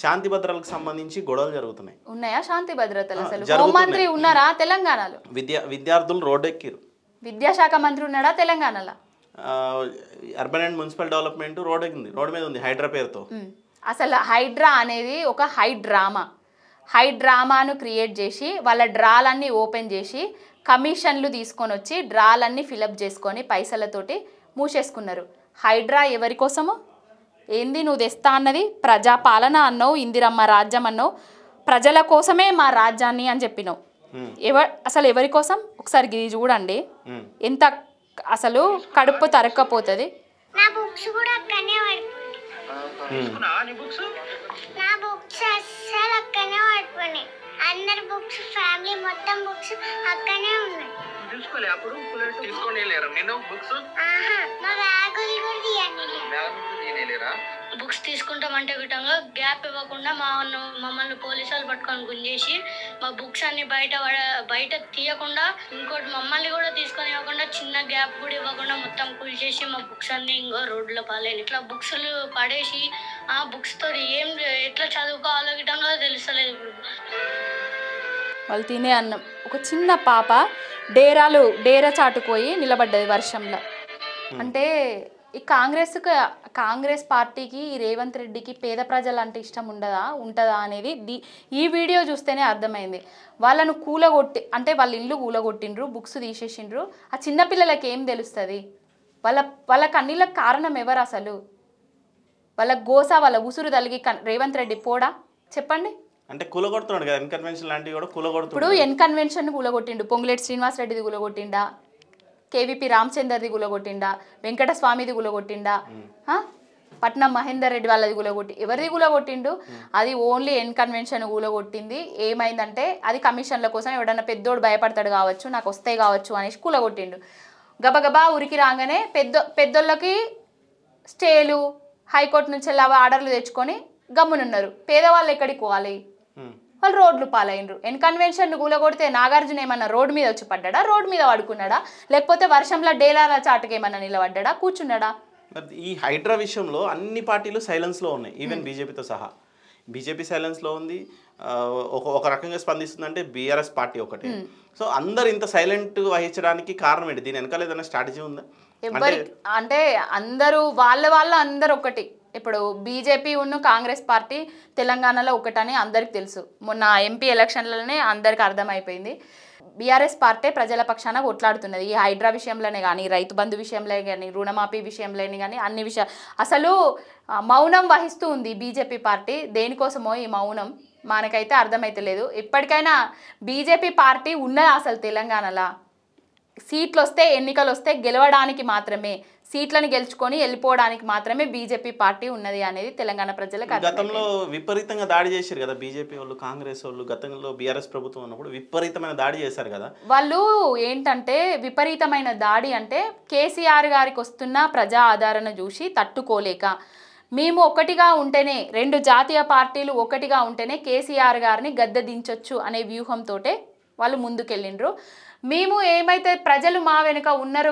శాంతి భద్రతలకు సంబంధించి గొడవలు జరుగుతున్నాయి. ఉన్నాయా శాంతి భద్రతలు? అసలు హోంమంత్రి ఉన్నారా తెలంగాణలో? విద్యార్థులు రోడ్డు ఎక్కిరు. విద్యాశాఖ మంత్రి ఉన్నాడా తెలంగాణలో? Urban and municipal development road ఎక్కింది, రోడ్ మీద ఉంది హైడ్రా పేరుతో. అసలు హైడ్రా అనేది ఒక హై డ్రామాను క్రియేట్ చేసి వాళ్ళ డ్రాలన్నీ ఓపెన్ చేసి కమిషన్లు తీసుకొని వచ్చి డ్రాలన్నీ ఫిలప్ చేసుకొని పైసలతోటి మూసేసుకున్నారు. హైడ్రా ఎవరి కోసము? ఏంది నువ్వు తెస్తా అన్నది? ప్రజాపాలన అన్నావు, ఇందిరమ్మ రాజ్యం అన్నావు, ప్రజల కోసమే మా రాజ్యాన్ని అని చెప్పినావు. అసలు ఎవరి కోసం? ఒకసారి ఇది చూడండి, ఎంత అసలు కడుపు తరక్కపోతుంది. అందరి బుక్స్ ఫ్యామిలీ మొత్తం బుక్స్ అక్కనే ఉన్నాయి. చూసుకోలే అప్పుడు తీసుకొని వెళ్ళారా నేను బుక్స్? మా బ్యాగులు కూడా తీయలేరా? బుక్స్ తీసుకుంటామంటే విధంగా గ్యాప్ ఇవ్వకుండా మమ్మల్ని పోలీసు వాళ్ళు పట్టుకొని గుంజేసి మా బుక్స్ అన్ని బయట తీయకుండా, ఇంకోటి మమ్మల్ని కూడా తీసుకొని ఇవ్వకుండా, చిన్న గ్యాప్ కూడా ఇవ్వకుండా మొత్తం కూల్చేసి మా బుక్స్ అన్ని ఇంకో రోడ్లో పాలేని ఇట్లా బుక్స్లు పడేసి ఆ బుక్స్ తో ఏం ఎట్లా చదువుకోవాలో విధంగా తెలుస్తలేదు. ఇప్పుడు వాళ్ళు తినే అన్నం, ఒక చిన్న పాప డేరా చాటుపోయి నిలబడ్డది వర్షంలో. అంటే ఈ కాంగ్రెస్ పార్టీకి, ఈ రేవంత్ రెడ్డికి పేద ప్రజలు అంటే ఇష్టం ఉంటుందా అనేది ఈ వీడియో చూస్తేనే అర్థమైంది. వాళ్ళను అంటే వాళ్ళ ఇల్లు కూలగొట్టిండ్రు, బుక్స్ తీసేసిండ్రు. ఆ చిన్నపిల్లలకి ఏం తెలుస్తుంది? వాళ్ళ కన్నీళ్ళకి కారణం ఎవరు అసలు? వాళ్ళ గోస, వాళ్ళ ఉసురు తలిగి రేవంత్ రెడ్డి పోడా? చెప్పండి. అంటే కూలగొడుతున్నాడు కదా, ఎన్కన్వెన్షన్ లాంటివి కూడా కూలగొడుతున్నాడు. ఇప్పుడు ఎన్కన్వెన్షన్ కూలగొట్టిండు, పొంగులేటి శ్రీనివాస్ రెడ్డిది కూలగొట్టిండా, కేవీపీ రామచందర్ది కూలగొట్టిండా, వెంకటస్వామిది కూలగొట్టిండా, పట్నం మహేందర్ రెడ్డి వాళ్ళది కూలగొట్టి, ఎవరిది కూలగొట్టిండు? అది ఓన్లీ ఎన్కన్వెన్షన్ కూలగొట్టింది. ఏమైందంటే అది కమిషన్ల కోసం ఎవడన్నా పెద్దోడు భయపడతాడు కావచ్చు, నాకు వస్తాయి కావచ్చు అనేసి కూలగొట్టిండు. గబగబా ఉరికి రాగానే పెద్దోళ్ళకి స్టేలు, హైకోర్టు నుంచి ఆర్డర్లు తెచ్చుకొని గమ్మునున్నారు. పేదవాళ్ళు ఎక్కడికి పోవాలి? వాళ్ళు రోడ్లు పాలైనరు. ఎన్కన్వెన్షన్ కూలగొడితే నాగార్జున ఏమన్నా రోడ్డు మీద వచ్చి పడ్డా? రోడ్డు మీద పడుకున్నాడా? లేకపోతే వర్షంలో డేలాల చాటుకు ఏమన్నా నిలబడ్డా? కూర్చున్నాడా? ఈ హైడ్రా విషయంలో అన్ని పార్టీలు సైలెన్స్లో ఉన్నాయి, ఈవెన్ బీజేపీతో సహా. బీజేపీ సైలెన్స్లో ఉంది. ఒక రకంగా స్పందిస్తుందంటే బీఆర్ఎస్ పార్టీ ఒకటి. సో అందరు ఇంత సైలెంట్ వహించడానికి కారణం ఏంటి? దీని వెనకాల ఏదైనా స్ట్రాటజీ ఉందా? అంటే అందరూ వాళ్ళ అందరు ఒకటి. ఇప్పుడు బీజేపీ ఉన్న కాంగ్రెస్ పార్టీ తెలంగాణలో ఒకటని అందరికి తెలుసు. మొన్న ఎంపీ ఎలక్షన్లలోనే అందరికి అర్థమైపోయింది. బీఆర్ఎస్ పార్టీ ప్రజల పక్షాన కొట్లాడుతున్నది. ఈ హైడ్రా విషయంలోనే కానీ, రైతు బంధు విషయంలో కానీ, రుణమాఫీ విషయంలోనే కానీ, అన్ని విషయాలు అసలు మౌనం వహిస్తూ ఉంది బీజేపీ పార్టీ. దేనికోసమో ఈ మౌనం మనకైతే అర్థమైతలేదు. ఇప్పటికైనా బీజేపీ పార్టీ ఉన్నదా అసలు తెలంగాణలో? సీట్లు వస్తే, ఎన్నికలు వస్తే గెలవడానికి మాత్రమే, సీట్లను గెలుచుకొని వెళ్ళిపోవడానికి మాత్రమే బీజేపీ పార్టీ ఉన్నది అనేది తెలంగాణ ప్రజలకు. గతంలో విపరీతంగా దాడి చేశారు కదా బీజేపీ వాళ్ళు, కాంగ్రెస్ వాళ్ళు. గతంలో బీఆర్ఎస్ ప్రభుత్వం ఉన్నప్పుడు విపరీతమైన దాడి చేశారు కదా వాళ్ళు. ఏంటంటే విపరీతమైన దాడి అంటే కేసీఆర్ గారికి వస్తున్న ప్రజా ఆదరణ చూసి తట్టుకోలేక, మేము ఒకటిగా ఉంటేనే, రెండు జాతీయ పార్టీలు ఒకటిగా ఉంటేనే కేసీఆర్ గారిని గద్దె దించొచ్చు అనే వ్యూహంతో వాళ్ళు ముందుకెళ్ళిండ్రు. మేము ఏమైతే ప్రజలు మా వెనుక ఉన్నారు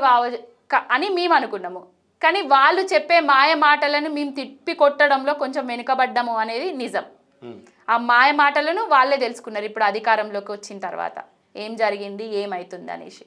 అని మేము అనుకున్నాము, కానీ వాళ్ళు చెప్పే మాయ మాటలను మేము తిప్పి కొట్టడంలో కొంచెం వెనుకబడ్డాము అనేది నిజం. ఆ మాయ మాటలను వాళ్ళే తెలుసుకున్నారు ఇప్పుడు అధికారంలోకి వచ్చిన తర్వాత ఏం జరిగింది, ఏమవుతుంది అనేసి.